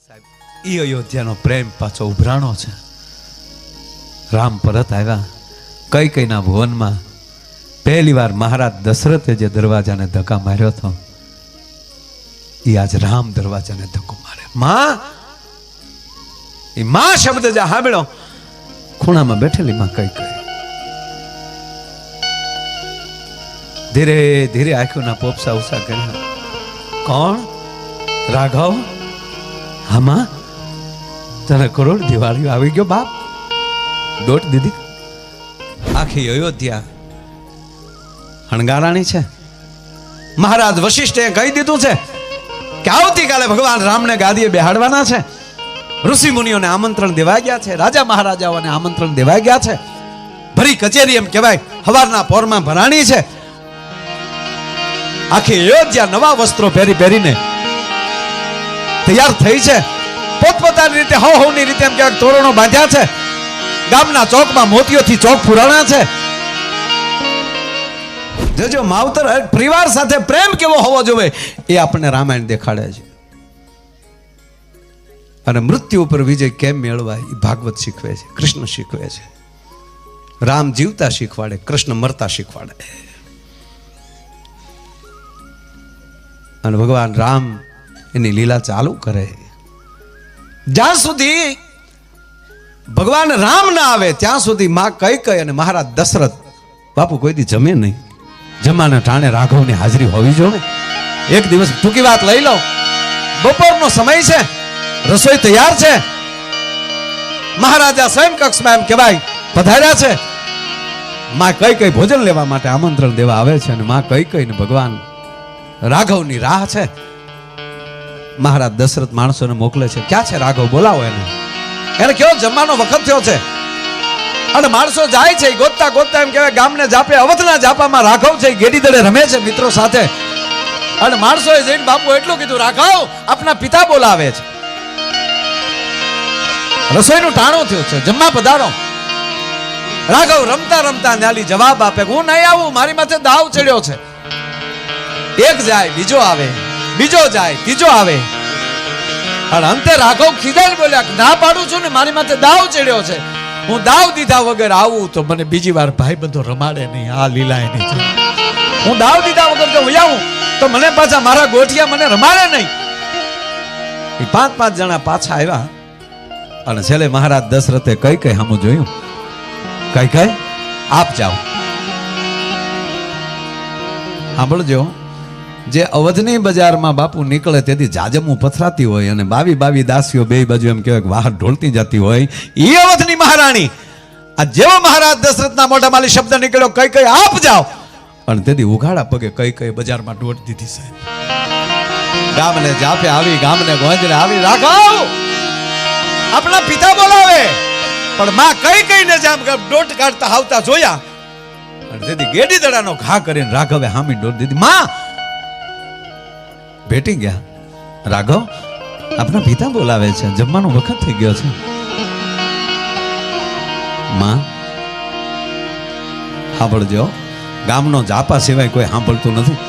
સાહેબ એ અયોધ્યાનો પ્રેમ પાછો ઉભરાણો છે. રામ પરત આવ્યા કઈ કઈના ભુવનમાં. પહેલી વાર મહારાજ દશરથે જે દરવાજાને ધક્કા માર્યો હતો એ આજ રામ દરવાજાને ધક્કો મારે. માં, એ માં શબ્દ જે સાંભળ્યો ખૂણામાં બેઠેલી માં કઈ કઈ ધીરે ધીરે આંખોના પોપસા ઉસા કર્યા. કોણ? રાઘવ? હામાં તને કરોડ દિવાળી આવી ગયો બાપ. દોટ દીધી. આખી અયોધ્યા હણગારાણી છે. મહારાજ વશિષ્ઠે કહી દીધું છે કે આવતીકાલે ભગવાન રામને ગાદીએ બેહાડવાના છે. ઋષિ મુનિઓને આમંત્રણ દેવા ગયા છે. રાજા મહારાજાઓને આમંત્રણ દેવા ગયા છે. ભરી કચેરી એમ કહેવાય હવારના પોરમાં ભરાણી છે. આખી અયોધ્યા નવા વસ્ત્રો પહેરી પહેરીને તૈયાર થઈ છે. પોતપોતાની રીતે હવની રીતે એમ કહેવાય તોરણો બાંધ્યા છે. ગામના ચોકમાં મોતીઓથી ચોક પુરાણા છે. જો માવતર પરિવાર સાથે પ્રેમ કેવો હોવો જોઈએ એ આપણને રામાયણ દેખાડે છે. અને મૃત્યુ ઉપર વિજય કેમ મેળવાય એ ભાગવત શીખવે છે, કૃષ્ણ શીખવે છે. રામ જીવતા શીખવાડે, કૃષ્ણ મરતા શીખવાડે. અને ભગવાન રામ એની લીલા ચાલુ કરે. જ્યાં સુધી ભગવાન રામ ના આવે ત્યાં સુધી માં કઈ કઈ અને મહારાજ દશરથ બાપુ કોઈ દી જમે નહીં. જમાના ટાણે રાઘવની હાજરી હોવી જોઈએ. એક દિવસ ટૂંકી વાત લઈ લો. બપોરનો સમય છે, રસોઈ તૈયાર છે. મહારાજા સ્વયં કક્ષમાં એમ કહેવાય પધાર્યા છે. માં કઈ કઈ ભોજન લેવા માટે આમંત્રણ દેવા આવે છે. અને માં કઈ કઈ ને ભગવાન રાઘવની રાહ છે. મહારાજ દશરથ માણસોને મોકલે છે. ક્યાં છે રાઘવ? બોલાવો એને કેવો જમવાનો વખત થયો છે. અને માણસો જાય છે ગોતતા ગોતતા એમ કહેવાય ગામને જાપે અવધના જાપામાં રાઘવ છે ગેડી દડે રમે છે મિત્રો સાથે. અને માણસોએ જઈને બાપુ એટલું કીધું, રાઘવ આપના પિતા બોલાવે છે. રસોઈનું ટાણું થયું છે, જમવા પધારો. રાઘવ રમતા રમતા ન્યાલી જવાબ આપે, હું નહીં આવું, મારી માથે દાવ ચડ્યો છે. એક જાય બીજો આવે, બીજો જાય ત્રીજો આવે. અને અંતે રાઘવ ખીજાઈને બોલ્યા, ના પાડું છું ને, મારી માથે દાવ ચડ્યો છે. હું દાવ દીધા વગર આવું તો મને બીજી વાર ભાઈ બંધો રમાડે નહીં. આ લીલા એની છે. હું દાવ દીધા વગર જો વયાવું તો મને પાછા મારા ગોઠિયા મને રમાડે નહીં. એ 5-5 જણા પાછા આવ્યા. અને છેલ્લે મહારાજ દશરથે કઈ કઈ સામું જોયું. કઈ કઈ આપ જાઓ. સાંભળજો, જે અવધની બજારમાં બાપુ નીકળે તેથી જાજમું પથરાતી હોય અને 22 દાસીઓ બે બાજુ એમ કહેવાય બહાર ઢોળતી જતી હોય એ અવધની મહારાણી. આ જેવો મહારાજ દશરથના મોઢામાંથી શબ્દ નીકળ્યો કઈ કઈ આપ જાઓ. અને તેથી ઉઘાડા પગે કઈ કઈ બજારમાં દોટ દીધી સાહેબ. ગામને જાપે આવી, ગામને ગોંજરે આવી, રાઘવ આપણા પિતા બોલાવે. પણ માં કઈ કઈને જામ દોટ કાઢતા આવતા જોયા. અને તેથી ગેડી દડાનો ઘા કરીને રાઘવે હામી દોટ દીધી. માં ભેટી ગયા. રાઘવ આપણા પિતા બોલાવે છે, જમવાનો વખત થઈ ગયો છે. માં સાંભળજો, ગામનો જાપા સિવાય કોઈ સાંભળતું નથી.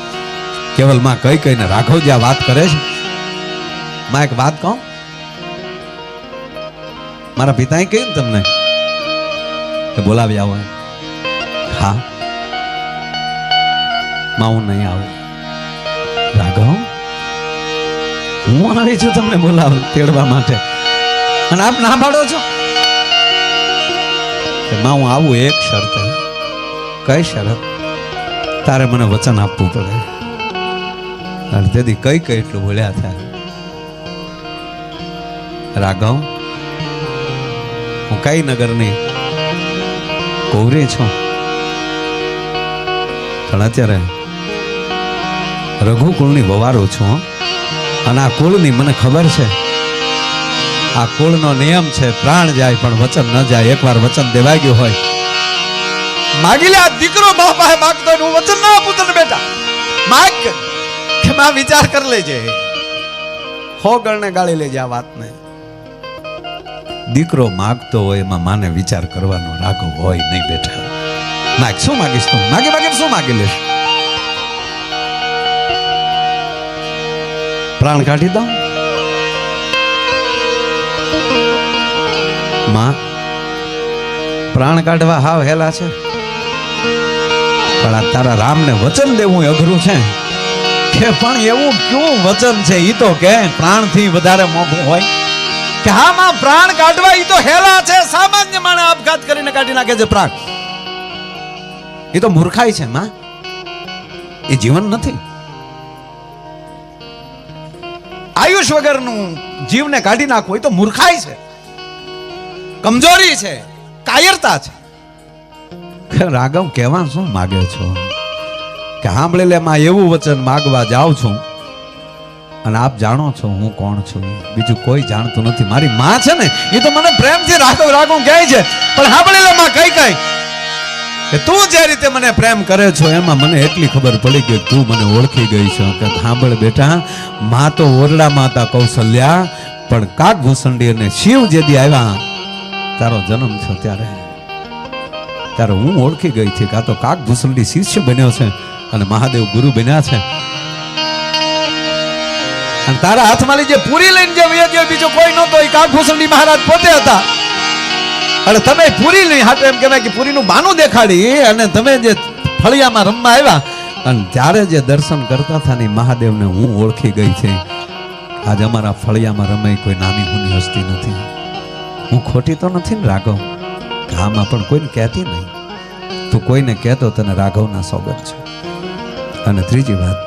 કેવલ માં કઈ કઈને રાઘવ જે વાત કરે છે. માં એક વાત કહું, મારા પિતાએ કહ્યું તમને કે બોલાવી આવો. હા માં હું નહીં આવું. રાઘવ હું આવી છું તમને બોલાવ તેડવા માટે અને આપ ના પાડો છો. માં હું આવું એક શરત. કઈ શરત? તારે મને વચન આપવું પડે. અને તેથી કઈ કઈ એટલું બોલ્યા હતા. રાઘવ હું કઈ નગરની કૌરી છું, પણ અત્યારે રઘુકુળની વવારો છું. અને આ કુળની મને ખબર છે. આ કુળનો નિયમ છે, પ્રાણ જાય પણ વચન ન જાય. એકવાર વચન દેવાઈ ગયું હોય, માગી લે. આ દીકરો મા પાસે માગતો હું વચન ના આપું તને બેટા. માગ કે માં વિચાર કરી લેજે. હો ગણને ગાળી લેજે આ વાતને. દીકરો માગતો હોય એમાં માને વિચાર કરવાનો રાઘવ હોય નહીં બેટા. માગ શું માગીશ તું? માગી માગી શું માગી લેશ? પ્રાણ કાઢી દઉં? પ્રાણ કાઢવા હાવ હેલા છે, પણ આ તારા રામને વચન દેવું અઘરું છે. કે પણ એવું ક્યું વચન છે ઈ તો કે પ્રાણથી વધારે મોંઘું હોય? કે હા માં પ્રાણ કાઢવા ઈ તો હેલા છે. સામાન્ય માણસ આપઘાત કરીને કાઢી નાખે છે પ્રાણ. એ તો મૂર્ખાઈ છે માં, એ જીવન નથી. આયુષ વગરનું જીવને કાઢી નાખવું એ તો મૂર્ખાઈ છે, કમજોરી છે, કાયરતા છે. રાઘવ કહેવા શું માગે છો? કે સાંભળી લે માં, એવું વચન માગવા જાઉં છું અને આપ જાણો છો હું કોણ છું, બીજું કોઈ જાણતું નથી. મારી માં છે ને એ તો મને પ્રેમથી રાઘવ રાઘવ કહે છે, પણ સાંભળી લે માં કઈ કઈ કે તું જે રીતે મને પ્રેમ કરે છો એમાં મને એટલી ખબર પડી કે તું મને ઓળખી ગઈ છો. કે સાંભળ બેટા, માં તો ઓરડામાં હતા કૌશલ્યા, પણ કાક ભૂસંડી અને શિવ જે દી આવ્યા તારો જન્મ થયો ત્યારે હું ઓળખી ગઈ છે કે આ તો કાક ભૂસંડી શિષ્ય બન્યો છે અને મહાદેવ ગુરુ બન્યા છે. અને તારા હાથમાં જે પૂરી લઈને જે વયો બીજો કોઈ નહોતો, એ કાક ભૂસંડી મહારાજ પોતે હતા. અને તમે પૂરી લઈ હાટે એમ કહેવાય કે પૂરીનું બાનું દેખાડી અને તમે જે ફળિયામાં રમવા આવ્યા અને ત્યારે જે દર્શન કરતા હતા ને મહાદેવને હું ઓળખી ગઈ છે. આજ અમારા ફળિયામાં રમે કોઈ નાની હુની હસ્તી નથી. હું ખોટી તો નથી ને રાઘવ? આમાં પણ કોઈને કહેતી નહીં, તું કોઈને કહેતો તને રાઘવના સોગંદ છે. અને ત્રીજી વાત,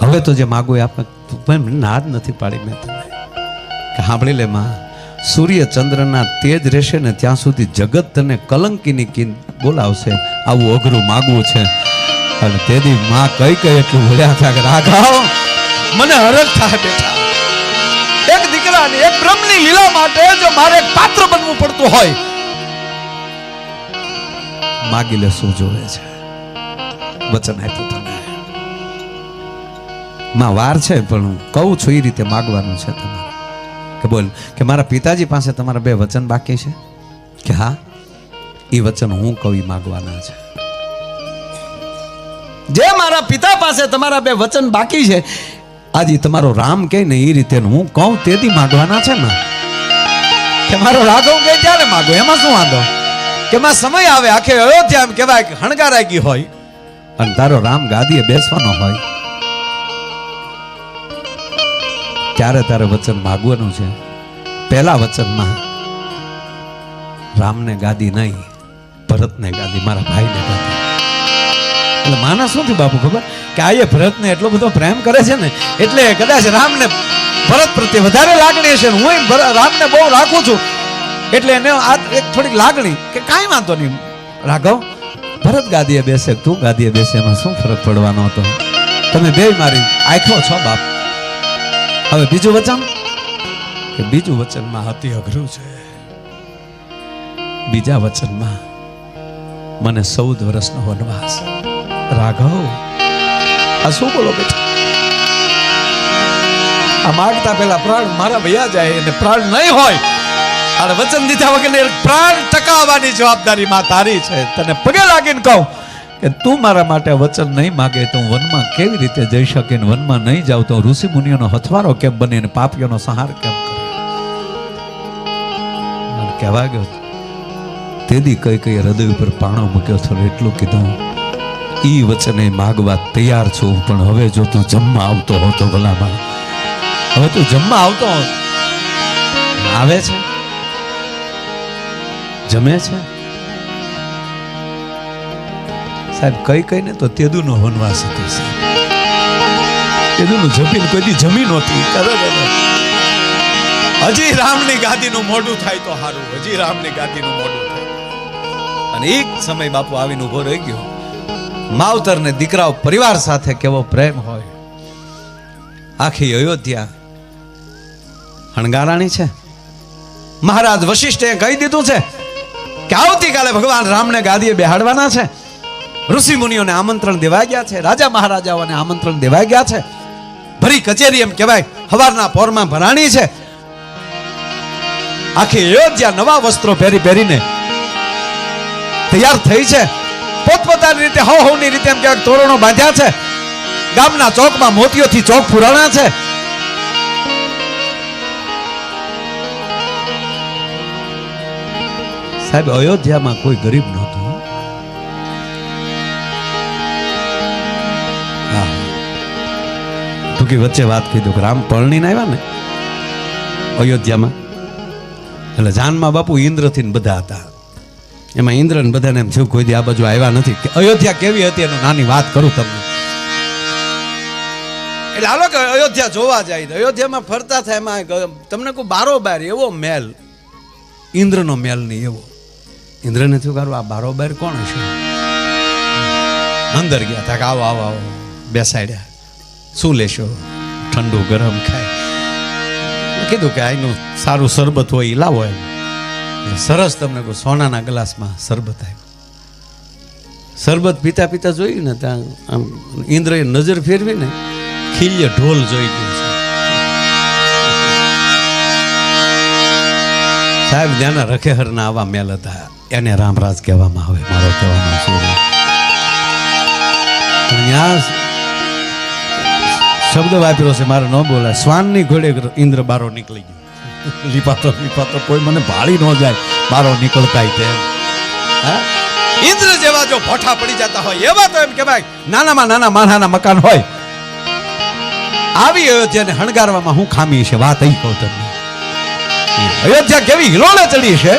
હવે તો જે માગું એ આપણે ના જ નથી પાડી મેં તને. કે સાંભળી લે માં, સૂર્ય ચંદ્રના તેજ રહેશે ને ત્યાં સુધી જગત તને કલંકીની કિંમત બોલાવશે. આવું અઘરું માગવું છે. અને તેથી માં કઈ એટલું બોલ્યા હતા કે રાઘવ મને હરખ થાય બેટા, એક દીકરાને એક બ્રહ્મની લીલા માટે જો મારે એક પાત્ર બનવું પડતું હોય, માગી લે શું જોવે છે. વચન આપ્યું તને માં, વાર છે પણ કહું છું એ રીતે માગવાનું છે તમારે. કે બોલ કે મારા પિતાજી પાસે તમારા 2 વચન બાકી છે? કે હા, એ વચન હું કહું એ માગવાના છે. જે મારા પિતા પાસે તમારા 2 વચન બાકી છે, આજે તમારો રામ કહે ને એ રીતે હું કહું તેથી માગવાના છે માં. કે મારો રાઘવ કહે ત્યારે માગો, એમાં શું વાંધો? કે માં સમય આવે આખે અયોધ્યા એમ કહેવાય કે હણગારાઈ ગઈ હોય અને તારો રામ ગાદીએ બેસવાનો હોય ત્યારે તારે વચન માગવાનું છે. પહેલા વચનમાં રામને ગાદી નહીં, ભરતને ગાદી, મારા ભાઈને ગાદી. એટલે માના શું થયું બાપુ ખબર? કે આ ભરતને એટલો બધો પ્રેમ કરે છે ને એટલે કદાચ રામને ભરત પ્રત્યે વધારે લાગણી છે. હું રામને બહુ રાખું છું એટલે એને આ એક થોડીક લાગણી કે કાંઈ વાંધો નહીં રાઘવ, ભરત ગાદીએ બેસે તું ગાદીએ બેસે, એમાં શું ફરક પડવાનો હતો? તમે બે મારી આંખો છો બાપ. હવે બીજું વચન, કે બીજું વચનમાં અતિ અઘરું છે. બીજા વચનમાં મને 14 વર્ષનો વનવાસ. રાઘવ આ શું બોલો બેટા? આ માગતા પેલા પ્રાણ મારા ભૈયા જાય અને પ્રાણ નહીં હોય અને વચન દીધા વગર પ્રાણ ટકાવવાની જવાબદારી માં તારી છે. તને પગે લાગીને કહું કે તું મારા માટે વચન નહીં માગે તો હું વનમાં કેવી રીતે જઈ શકે? વનમાં નહીં જાવ તો ઋષિ મુનિઓનો હથવારો કેમ બને ને પાપીઓનો સંહાર કેમ કરે? કહેવા ગયો તેદી કઈ હૃદય ઉપર પાણો મૂક્યો છો એટલું કીધું. ઈ વચને માગવા તૈયાર છું, પણ હવે જો તું જમવા આવતો હો તો ભલામાં, હવે તું જમવા આવતો આવે છે, જમે છે સાહેબ. કઈ ને તો તેદુનો વનવાસ હતો સાહેબ. તેદુનું જમીન કોઈ જમી નહોતી. હજી રામની ગાદીનું મોઢું થાય તો સારું, હજી રામની ગાદીનું મોઢું થાય. અને એક સમય બાપુ આવીને ઉભો રહી ગયો. માવતર ને દીકરાઓ પરિવાર સાથે કેવો પ્રેમ હોય. આખી અયોધ્યા હણગારાણી છે. મહારાજ વશિષ્ઠે કહી દીધું છે કે આવતીકાલે ભગવાન રામને ગાદીએ બેહાડવાના છે. ઋષિ મુનિઓને આમંત્રણ દેવાઈ ગયા છે, રાજા મહારાજાઓને આમંત્રણ દેવાઈ ગયા છે. ભરી કચેરી એમ કહેવાય સવારના પોરમાં ભરાણી છે. આખી અયોધ્યા નવા વસ્ત્રો પહેરીને તૈયાર થઈ છે. પોતપોતાની રીતે હોની રીતે એમ કહેવાય તોરણો બાંધ્યા છે. ગામના ચોકમાં મોતીઓથી ચોક પુરાણા છે. સાહેબ અયોધ્યામાં કોઈ ગરીબ નહોતું. હા, ટૂંકી વચ્ચે વાત કીધું કે રામ પરણીને આવ્યા ને અયોધ્યામાં, એટલે જાનમાં બાપુ ઇન્દ્રથી ને બધા હતા. એમાં ઇન્દ્ર ને બધાને એમ થયું કોઈ દી આ બાજુ આવ્યા નથી. અયોધ્યા કેવી હતી એનું નાની વાત કરું તમને. એટલે હાલો કે અયોધ્યા જોવા જાય. અયોધ્યામાં ફરતા થાય એમાં તમને કોઈ બારોબાર એવો મહેલ, ઇન્દ્રનો મહેલ નહીં એવો. ઇન્દ્રને થયું કારું આ બારોબાર કોણ હશે. અંદર ગયા હતા કે આવો આવો આવો, બેસાડ્યા. શું લેશો? ઠંડુ ગરમ ખાય. કીધું કે આનું સારું શરબત હોય એ લાવો. એમ સરસ તમને કહું સોનાના ગ્લાસમાં શરબત આવ્યું. શરબત પીતા પીતા જોયું ને ત્યાં આમ ઇન્દ્રએ નજર ફેરવી ને ખીલ્ય ઢોલ જોઈ ગયું છે. સાહેબ જ્યાંના રખેહરના આવા મેલ હતા એને રામરાજ કહેવામાં આવે. મારો કહેવાનો શું ત્યાં શબ્દ વાપર્યો છે મારે ન બોલાય. શ્વાનની ઘોડે ઇન્દ્ર બારો નીકળી ગયો. લીપાતો લીપાતો કોઈ મને ભાળી ન જાય બારો નીકળતા તેમ. હા, ઇન્દ્ર જેવા જો ભોઠા પડી જતા હોય એવા તો એમ કે ભાઈ નાનામાં નાના માણાના મકાન હોય. આવી અયોધ્યાને હણગારવામાં હું ખામી છે વાત અહીં કહું તમને. અયોધ્યા કેવી હિલોળે ચડી છે.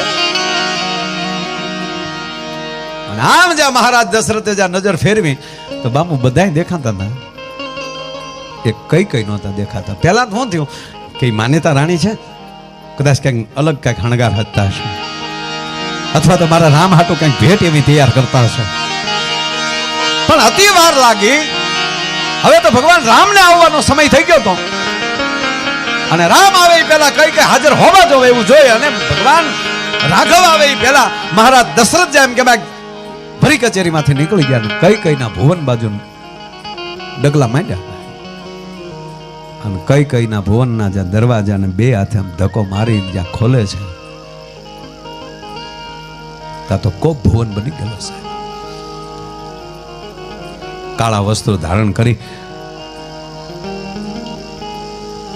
અને આમ જ્યાં મહારાજ દશરથે જ્યાં નજર ફેરવી તો બાપુ બધાય દેખાતા હતા. એ કઈ કઈ નહોતા દેખાતા. પહેલા તો શું થયું કે માન્યતા રાણી છે, કદાચ કંઈક અલગ કંઈક હણગાર હતા હશે, અથવા તો મારા રામ હાટુ કંઈક ભેટ એવી તૈયાર કરતા હશે. પણ અતિ વાર લાગી. હવે તો ભગવાન રામને આવવાનો સમય થઈ ગયો હતો અને રામ આવે એ પહેલા કઈ કઈ હાજર હોવા જોવે એવું જોઈએ. અને ભગવાન રાઘવ આવે એ પહેલા મહારાજ દશરથ જેમ કે ભરી કચેરીમાંથી નીકળી ગયા. કઈ કઈના ભુવન બાજુ ડગલા માંડ્યા અને કઈ કઈના ભુવનના જ્યાં દરવાજાને બે હાથે આમ ધક્કો મારી જ્યાં ખોલે છે ત્યાં તો કોપ ભુવન બની ગયેલો છે. કાળા વસ્ત્રો ધારણ કરી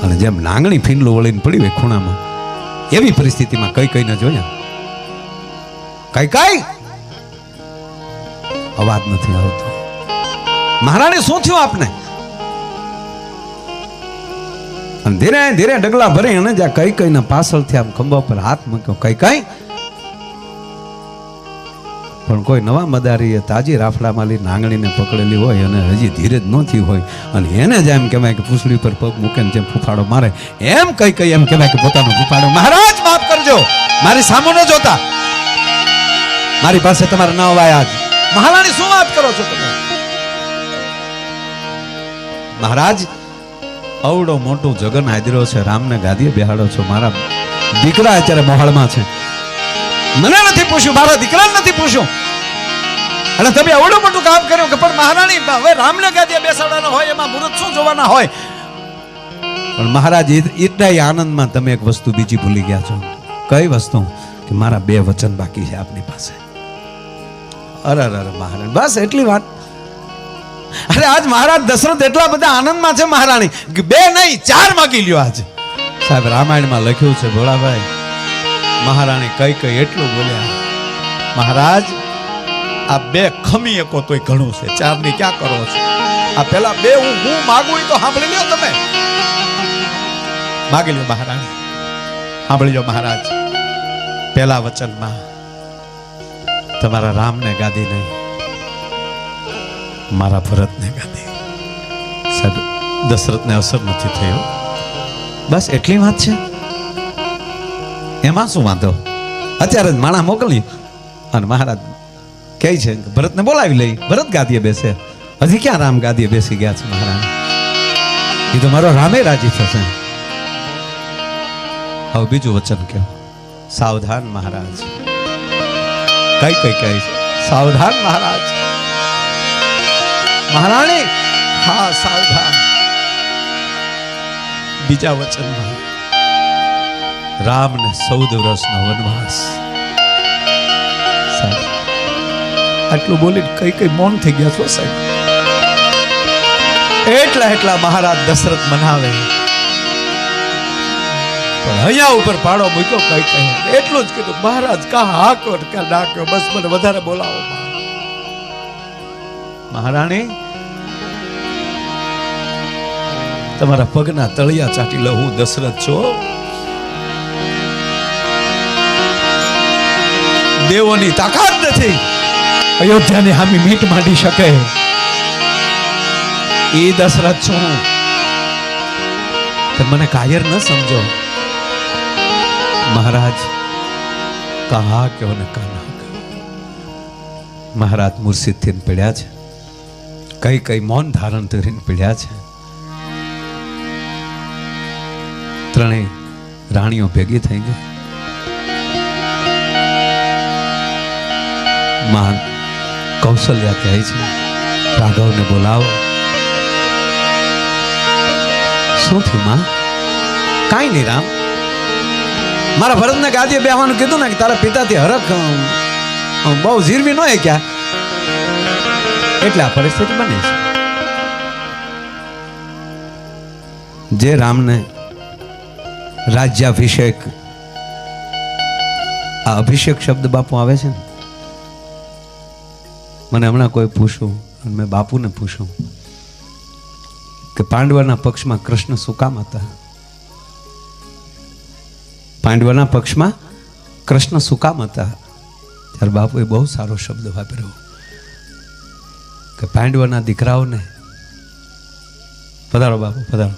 અને જેમ નાંગણી ફીંડલું વળીને પડી હોય ખૂણામાં એવી પરિસ્થિતિમાં કઈ કઈને જોયા. કઈ કઈ અવાજ નથી આવતો. મહારાણી શું થયું આપને? અને ધીરે ધીરે ડગલા ભરી અને જ્યાં કઈ કઈ ના પાછળથી આમ ખંભા પર હાથ મૂક્યો. કઈ કઈ પણ કોઈ નવા મદારીએ તાજી રાફડામાં નાંગણીને પકડેલી હોય અને હજી ધીરે જ નહોતી હોય અને એને જ એમ કહેવાય કે પૂંછડી પર પગ મૂકે જેમ ફૂફાડો મારે એમ કઈ કઈ એમ કહેવાય કે પોતાનો ફૂફાડો. મહારાજ માફ કરજો, મારી સામુ ન જોતા, મારી પાસે તમારે ન અવાય. આજ મહારાણી શું વાત કરો છો તમે? મહારાજ અવડો મોટું જગન હાજરો છે, રામને ગાદીએ બેહાડો છો. મારા દીકરા અત્યારે મોહાળમાં છે. મને નથી પૂછ્યું, મારા દીકરાને નથી પૂછ્યું અને તમે અવડું મોટું કામ કર્યું કે પણ મહારાણી હવે રામને ગાદીએ બેસાડવાના હોય એમાં મુહૂર્ત શું જોવાના હોય? પણ મહારાજ એટલા આનંદમાં તમે એક વસ્તુ બીજી ભૂલી ગયા છો. કઈ વસ્તુ? કે મારા બે વચન બાકી છે આપની પાસે. અરે અરે મહારાણી બસ એટલી વાત. અરે આજ મહારાજ દશરથ એટલા બધા આનંદમાં છે મહારાણી કે બે નહીં 4 માગી લ્યો. આજ સાહેબ રામાયણમાં લખ્યું છે ભોળાભાઈ, મહારાણી કઈ કઈ એટલું બોલ્યા, મહારાજ આ 2 ખમી એકો તોય ઘણું છે, 4 ની ક્યાં કરો છો? આ પેલા 2 હું માગું તો સાંભળી લ્યો. તમે માગી લ્યો મહારાણી, સાંભળી લો મહારાજ. પેલા વચનમાં તમારા રામને ગાદી નહીં, મારા ભરતને ગાદી. સાહેબ દશરથને અસર નથી થયો. બસ એટલી વાત છે. એમાં શું વાંધો? અત્યારે જ માણા મોકલી અને મહારાજ કહે છે ભરતને બોલાવી લઈ, ભરત ગાદીએ બેસે. હજી ક્યાં રામ ગાદીએ બેસી ગયા છે મહારાજ? એ તો મારો રામે રાજી થશે. હવે બીજું વચન કહો. સાવધાન મહારાજ. કઈ કઈ કહે છે સાવધાન મહારાજ. મહારાણી હા સાવધાન. બીજા વચનમાં રામ ને 14 વર્ષનો વનવાસ. આટલું બોલી કઈ કઈ મૌન થઈ ગયા છો સાહેબ. એટલા મહારાજ દશરથ મનાવે. પણ અહીંયા ઉપર પાડો મૂક્યો કઈ કહે એટલું જ કીધું મહારાજ કા હાકો કા ડાકો બસ મને વધારે બોલાવો મહારાણી તમારા પગના તળિયા ચાટી લઉં હું દશરથ છું દેવોની તાકાત નથી અયોધ્યાને હામી મીટ માંડી શકે એ દશરથ છું મને કાયર ન સમજો મહારાજ કહા કે મહારાજ મુર્શિદ થઈને પડ્યા છે કઈ કઈ મૌન ધારણ કરીને પડ્યા છે ત્રણેય રાણીઓ ભેગી થઈ ગઈ માં કૌશલ્યા કહે છે રાઘવને બોલાવો શું થયું માં કાંઈ નહીં રામ મારા ભરતને ગાદીએ બેહવાનું કીધું ને કે તારા પિતાથી હરખ બહુ ઝીરવી ન હે ક્યાં એટલે આ પરિસ્થિતિ બને છે જે રામને રાજ્યાભિષેક આ અભિષેક શબ્દ બાપુ આવે છે ને મને હમણાં કોઈ પૂછ્યું મેં બાપુને પૂછ્યું કે પાંડવોના પક્ષમાં કૃષ્ણ શું કામ હતા પાંડવોના પક્ષમાં કૃષ્ણ શું કામ હતા ત્યારે બાપુએ બહુ સારો શબ્દ વાપર્યો કે પાંડવોના દીકરાઓને પધારો બાપુ પધારો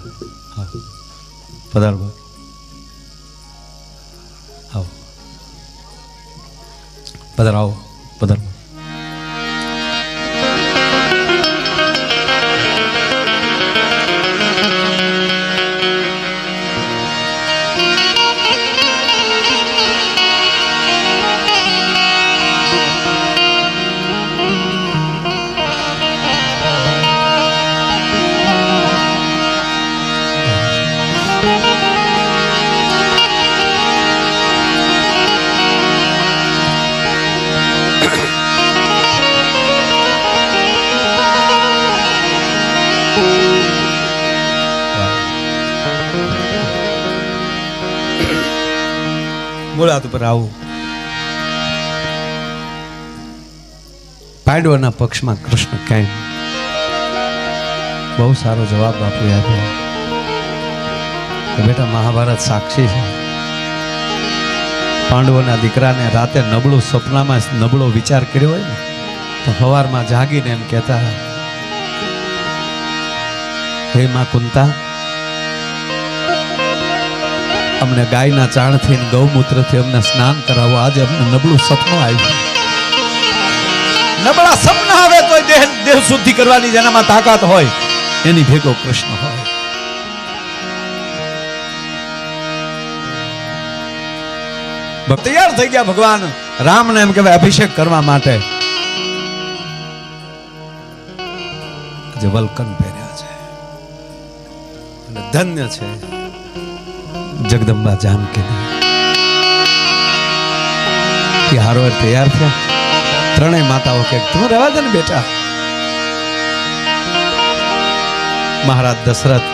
પધારો બાપુ આવો પધારો આવો પધારો મુળાત ઉપર આવું પાંડવોના પક્ષમાં કૃષ્ણ કેમ બહુ સારો જવાબ બાપુએ આપ્યો કે બેટા મહાભારત સાક્ષી છે પાંડવોના દીકરાને રાતે નબળું સપનામાં નબળો વિચાર કર્યો હોય ને તો સવારમાં જાગીને એમ કહેતા હે માં કુંતા અમને ગાયના ચાણથી ગૌમૂત્રથી અમને સ્નાન કરાવો આજે અમને નબળું સપનું આવ્યું નબળા સપના આવે તો દેહ શુદ્ધિ કરવાની જેનામાં તાકાત હોય એની ભેગો કૃષ્ણ હોય તૈયાર થઈ ગયા ભગવાન રામને એમ કહેવાય અભિષેક કરવા માટે જે વલ્કન પહેર્યા છે અને ધન્ય છે જગદંબા જાનકી હારોર તૈયાર થયા ત્રણેય માતાઓ કે તું રહેવા દે ને બેટા મહારાજ દશરથ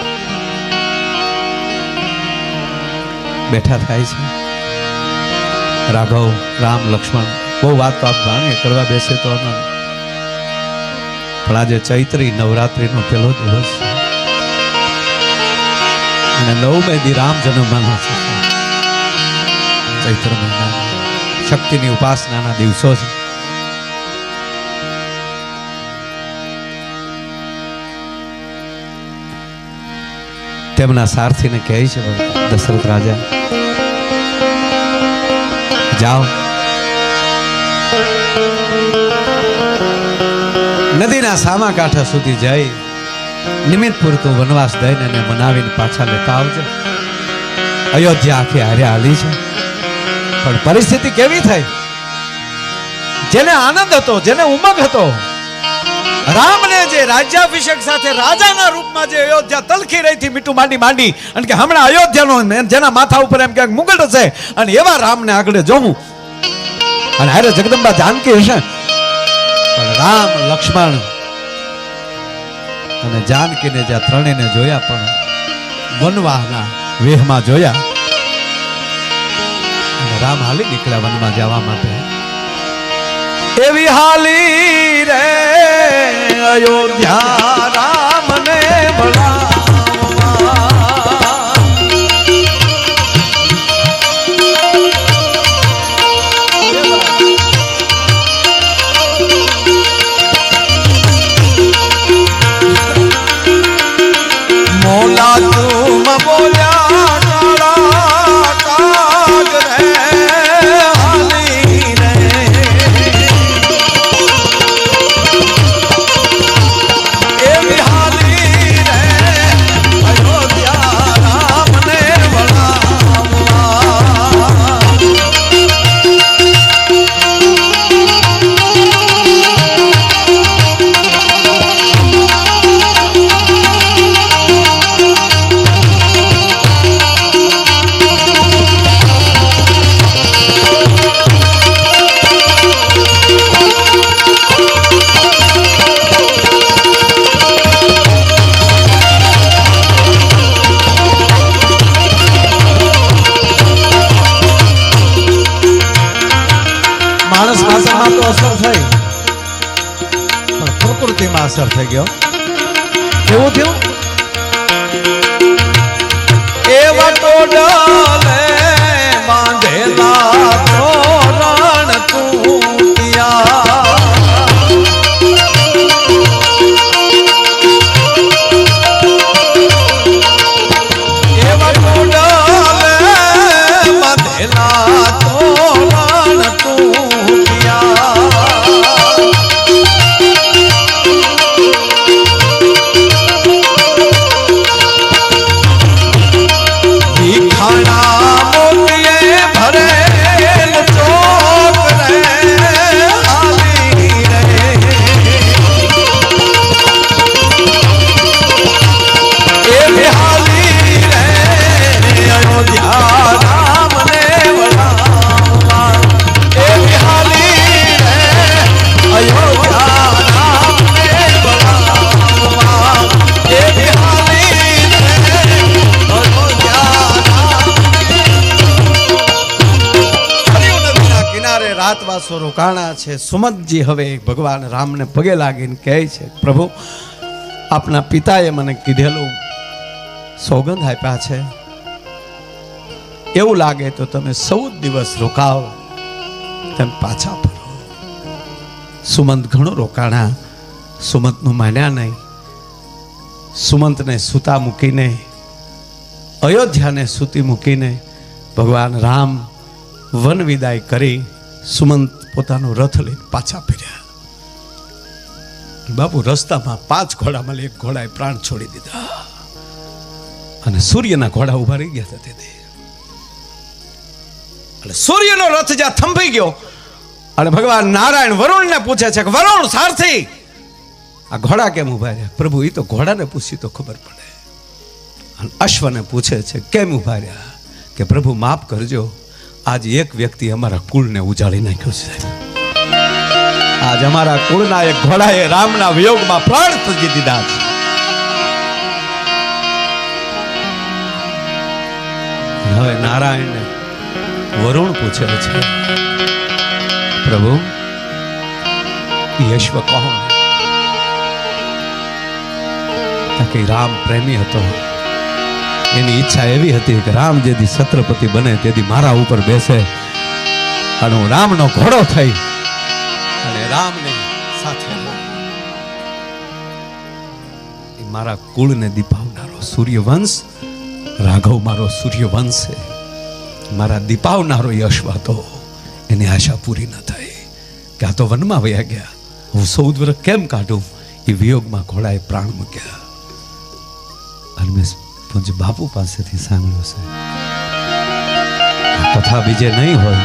બેઠા થાય છે રાઘવ રામ લક્ષ્મણ બહુ વાત તો આપ જાણીએ કરવા બેસે તો પણ આજે ચૈત્રી નવરાત્રીનો પહેલો દિવસ છે અને 9મે દી રામ જન્મવાનો છે ચૈત્ર મહિના શક્તિની ઉપાસનાના દિવસો છે તેમના સારથીને કહે છે દશરથ રાજા જાઓ નદીના સામા કાંઠા સુધી જઈ નિમિત્ત પૂરતું વનવાસ દઈને એને મનાવીને પાછા લેતા આવજો અયોધ્યા આખી હારે હાલી છે પણ પરિસ્થિતિ કેવી થઈ જેને આનંદ હતો જેને ઉમંગ હતો રામને જે રાજ્યાભિષેક સાથે રાજાના રૂપમાં જે અયોધ્યા તલખી રહી હતી મીઠું માંડી અને કે હમણાં અયોધ્યાનો જેના માથા ઉપર એમ ક્યાંક મુગટ હશે અને એવા રામને આગળ જોવું અને હારે જગદંબા જાનકી હશે પણ રામ લક્ષ્મણ અને જાનકીને જ્યાં ત્રણેયને જોયા પણ વનવાહના વેહમાં જોયા રામ હાલી નીકળ્યા વનમાં જવા માટે. એવી હાલી રે અયોધ્યા રામને મોલા તુમ બોલ્યા માણસ ભાષામાં તો અસર થઈ, પણ પ્રકૃતિમાં અસર થઈ ગયો. કેવું થયું? એવા ટોડલે બાંધેલા તોરણ તૂટ્યા, એવા ટોડલે બાંધેલા તોરણ રાતવાસો રોકાણા છે. સુમંતજી હવે ભગવાન રામને પગે લાગીને કહે છે, પ્રભુ આપના પિતાએ મને કીધેલું સોગંદ આપ્યા છે, એવું લાગે તો તમે 14 દિવસ રોકાવ, તેમ પાછા ફરો. સુમંત ઘણો રોકાણા, સુમંતનું માન્યા નહીં. સુમંતને સૂતા મૂકીને, અયોધ્યાને સૂતી મૂકીને ભગવાન રામ વન વિદાય કરી સુમંત પોતાનો રથ લઈને પાછા ફર્યા. બાપુ રસ્તામાં 5 ઘોડામાં 1 ઘોડાએ પ્રાણ છોડી દીધા અને સૂર્યના ઘોડા ઉભા રહી ગયા હતા. તેથી એટલે સૂર્યનો રથ જ્યાં થંભી ગયો અને ભગવાન નારાયણ વરુણને પૂછે છે કે વરુણ સારથી આ ઘોડા કેમ ઉભા રહ્યા? પ્રભુ એ તો ઘોડાને પૂછી તો ખબર પડે. અને અશ્વને પૂછે છે કેમ ઉભા રહ્યા? કે પ્રભુ માફ કરજો, આજ એક વ્યક્તિ અમારા કુળને ઉજાડી નાખ્યું છે. આજ અમારા કુળના એક ઘોડાએ રામના વિયોગમાં પ્રાણ ત્યજી દીધા છે. હવે નારાયણને વરુણ પૂછે છે, પ્રભુ યશ્વ કોણ? કે રામ પ્રેમી હતો, એની ઈચ્છા એવી હતી કે રામ જેથી છત્રપતિ બને તેથી મારા ઉપર બેસે અને હું રામનો ઘોડો થઈ અને રામને સાથે મારા કુળને દીપાવનારો સૂર્યવંશ રાઘવ મારો સૂર્યવંશ છે, મારા દીપાવનારો યશ હતો. એની આશા પૂરી ન થઈ કે આ તો વનમાં વયા ગયા, હું 14 વર્ષ કેમ કાઢું? એ વિયોગમાં ઘોડાએ પ્રાણ મૂક્યા. અને મેં પૂજ્ય બાપુ પાસેથી સાંભળ્યું છે કથા બીજે નહીં હોય.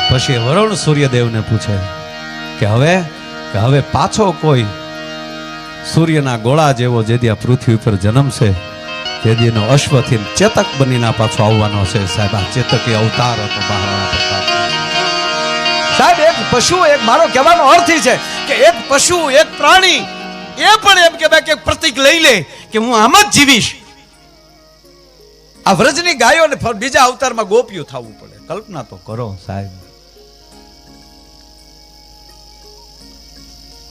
પછી વરુણ સૂર્યદેવને પૂછે કે હવે પાછો કોઈ સૂર્યના ગોળા જેવો જેથી આ પૃથ્વી ઉપર જન્મશે તેદીનો અશ્વથી ચેતક બનીને પાછો આવવાનો છે. સાહેબ આ ચેતકી અવતાર હતો મહારાણા પ્રતાપ. સાહેબ એક પશુ, એક મારો કહેવાનો અર્થ છે કે એક પશુ, એક પ્રાણી એ પણ એમ કે ભાઈ કે પ્રતીક લઈ લે કે હું આમ જ જીવીશ. આ વ્રજની ગાયોને બીજા અવતારમાં ગોપીઓ થવું પડે. કલ્પના તો કરો સાહેબ,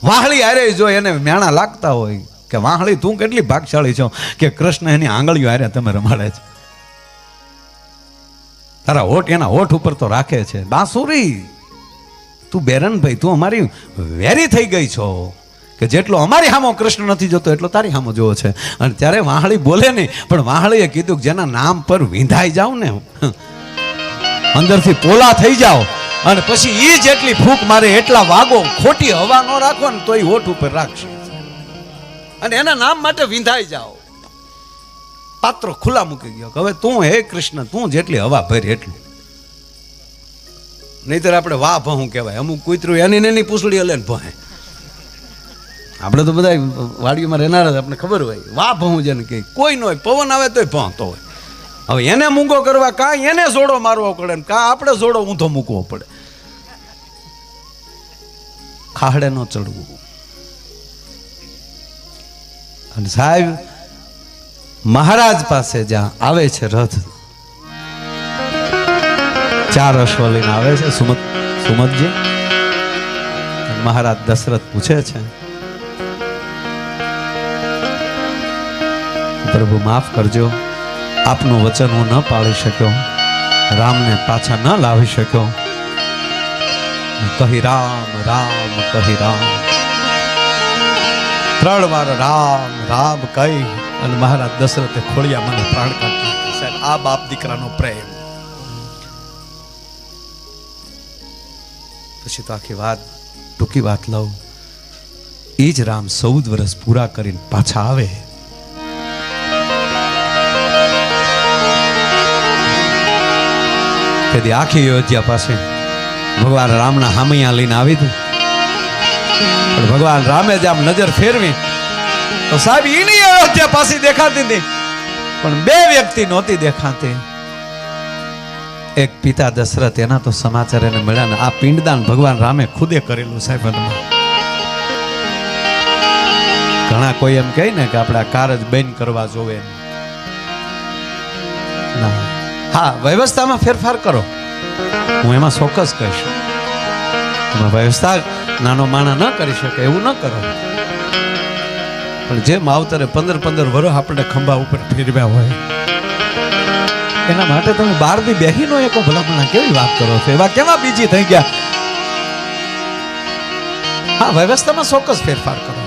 વાહળી હારે જો એને મેણા લાગતા હોય કે વાહળી તું કેટલી ભાગશાળી છો કે કૃષ્ણ એની આંગળીઓ હારે તમે રમાડે છે, તારા હોઠ એના હોઠ ઉપર તો રાખે છે. બાંસુરી તું બેરનભાઈ તું અમારી વેરી થઈ ગઈ છો કે જેટલો અમારી સામો કૃષ્ણ નથી જોતો એટલો તારી સામો જોવો છે. અને ત્યારે વાહળી બોલે નહીં, પણ વાહળીએ કીધું કે જેના નામ પર વિંધાઈ જાવ ને, અંદરથી પોલા થઈ જાઓ અને પછી ઈ જેટલી ફૂંક મારે એટલા વાગો, ખોટી હવા ન રાખો ને તો એ હોઠ ઉપર રાખશે અને એના નામ માટે વિંધાઈ જાઓ. પાત્રો ખુલ્લા મૂકી ગયો કે હવે તું હે કૃષ્ણ તું જેટલી હવા ભરી એટલું, નહીતર આપણે વાહ ભહું કહેવાય. અમુક કૂતરું એની પૂછડી હલે ને ભહે, આપણે તો બધા વાડીઓમાં રહેનાર આપણે ખબર હોય વાહ ભહું જેને કે કોઈ ન હોય, પવન આવે તોય ભણતો હોય. હવે એને મૂંગો કરવા કાં એને જોડો મારવો પડે ને કાં આપણે જોડો ઊંધો મૂકવો પડે, ખાહડે ન ચડવું. અને સાહેબ મહારાજ પાસે જ્યાં આવે છે રથ, 4 અશ્વ લઈને આવે છે સુમતજી. મહારાજ દશરથ પૂછે છે પ્રભુ માફ કરજો, આપનું વચન હું ન પાળી શક્યો, રામને પાછા ન લાવી શક્યો. કહી રામ રામ કહી રામ, 3 વાર રામ રામ કહી અને મહારાજ દશરથે ખોળિયા મને પ્રાણ કાઢી. સાહેબ આ બાપ દીકરાનો પ્રેમ. પછી તો આખી વાત ટૂંકી વાત લઉં, એ જ રામ 14 વર્ષ પૂરા કરીને પાછા આવે. તેથી આખી અયોધ્યા પાસે ભગવાન રામના હામૈયા લઈને આવી હતી. પણ ભગવાન રામે જ આમ નજર ફેરવી તો સાહેબ એની અયોધ્યા પાસે દેખાતી હતી, પણ 2 વ્યક્તિ નહોતી દેખાતી. એક પિતા દશરથ, એના તો સમાચાર એને મળ્યા ને આ પિંડદાન ભગવાન રામે ખુદે કરેલું સાહેબ. ઘણા કોઈ એમ કહે ને કે આપણે આ કારજ બેન કરવા જોવે, ના, હા વ્યવસ્થામાં ફેરફાર કરો, હું એમાં ચોક્કસ કહીશ. વ્યવસ્થા નાનો માણા ન કરી શકે એવું ન કરો, પણ જે માવતરે 15 વર્ષ આપણે ખંભા ઉપર ફેરવ્યા હોય એના માટે તમે 12 દી બેહીનો એકો ભલામણા કેવી વાત કરો છો, એવા કેવા બીજી થઈ ગયા. હા વ્યવસ્થામાં ચોક્કસ ફેરફાર કરો,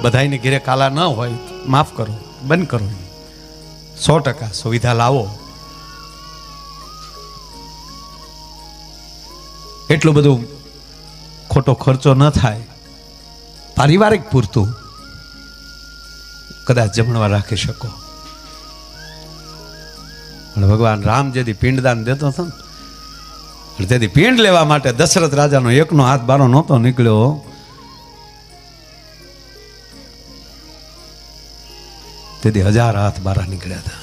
બધાને ઘેરે કાલા ન હોય માફ કરો, બંધ કરો, 100% સુવિધા લાવો. એટલું બધું ખોટો ખર્ચો ન થાય, પારિવારિક પૂરતું કદાચ જમણવા રાખી શકો. ભગવાન રામ જેથી પિંડદાન દેતો હતો ને તેથી પિંડ લેવા માટે દશરથ રાજાનો એકનો હાથ બારો નહોતો નીકળ્યો. તેથી 1000 હાથ બારા નીકળ્યા હતા.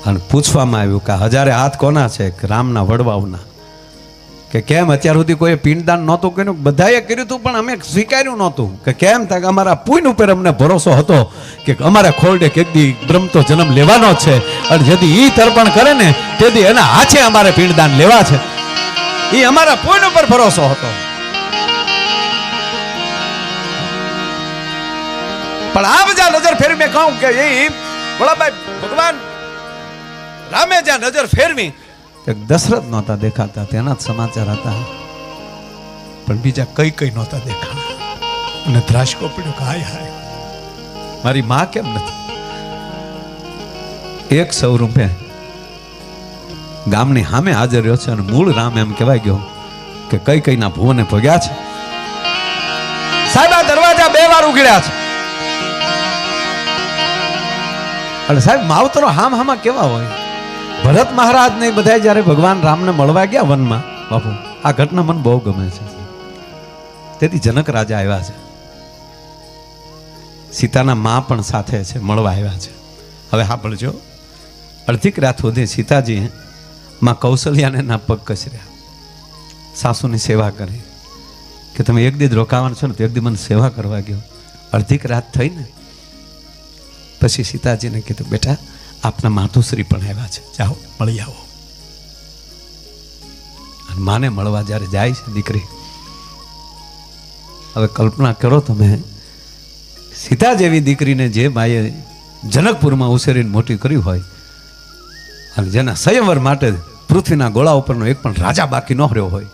અને પૂછવામાં આવ્યું કે 1000 હાથ કોના છે? રામના વડવાઓના. કે કેમ અત્યાર સુધી કોઈ પિંડદાન નહોતું કર્યું? બધાએ કર્યું હતું પણ અમે સ્વીકાર્યું નહોતું. કે કેમ? કે અમારા પુણ્ય ઉપર અમને ભરોસો હતો કે અમારે ખોરડે કેદી બ્રહ્મ તો જન્મ લેવાનો છે અને જેથી ઈ તર્પણ કરે ને તેથી એના હાથે અમારે પિંડદાન લેવા છે, એ અમારા પુણ્ય ઉપર ભરોસો હતો. પણ આ બધા નજર ફેરવી મેં કહું કે એ વડાભાઈ ભગવાન રામે જ્યાં નજર ફેરવી દશરથ નહોતા દેખાતા, તેના જ સમાચાર હતા, પણ બીજા કઈ નહોતા દેખાતા. અને ધ્રાસકો પડ્યો કે હાય હાય મારી માં કેમ નથી? એક સૌરૂપે ગામની સામે હાજર રહ્યો છે અને મૂળ રામ એમ કહેવાય ગયો કે કઈ ના ભુવને ભોગ્યા છે. સાહેબ આ દરવાજા 2 વાર ઉઘડ્યા છે. અને સાહેબ માવતરો હામાં કેવા હોય? ભરત મહારાજ ને બધા જયારે ભગવાન રામને મળવા ગયા વનમાં, બાપુ આ ઘટના મને બહુ ગમે છે. તેથી જનક રાજા આવ્યા છે, સીતાના માં પણ સાથે છે, મળવા આવ્યા છે. હવે સાંભળજો, અડધીક રાત સુધી સીતાજી માં કૌશલ્યાને ના પગ કચર્યા, સાસુની સેવા કરી કે તમે એક દી રોકાવાનું છો ને તો એક દી મને સેવા કરવા ગયો. અડધીક રાત થઈ ને પછી સીતાજીને કીધું બેટા આપના માતુશ્રી પણ આવ્યા છે, જાઓ મળી આવો. અને માને મળવા જ્યારે જાય છે દીકરી, હવે કલ્પના કરો તમે, સીતા જેવી દીકરીને જે માએ જનકપુરમાં ઉછેરીને મોટી કરી હોય અને જેના સંયવર માટે પૃથ્વીના ગોળા ઉપરનો એક પણ રાજા બાકી ન રહ્યો હોય,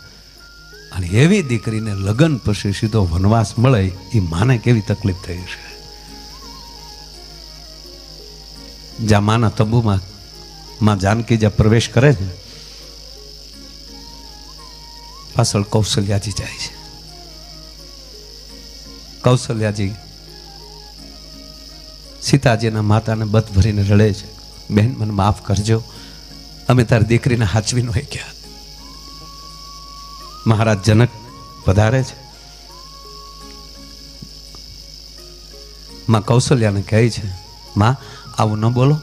અને એવી દીકરીને લગ્ન પછી સીધો વનવાસ મળે, એ માને કેવી તકલીફ થઈ છે. જ્યાં માના તંબુમાં માં જાનકી જ્યાં પ્રવેશ કરે છે, પાછળ કૌશલ્યાજી જાય છે. કૌશલ્યાજી સીતાજીના માતાને બત ભરીને રડે છે, બહેન મને માફ કરજો, અમે તારી દીકરીને હાચવી ન ગયા. મહારાજ જનક પધારે છે, માં કૌશલ્યાને કહે છે, માં આવું ન બોલો,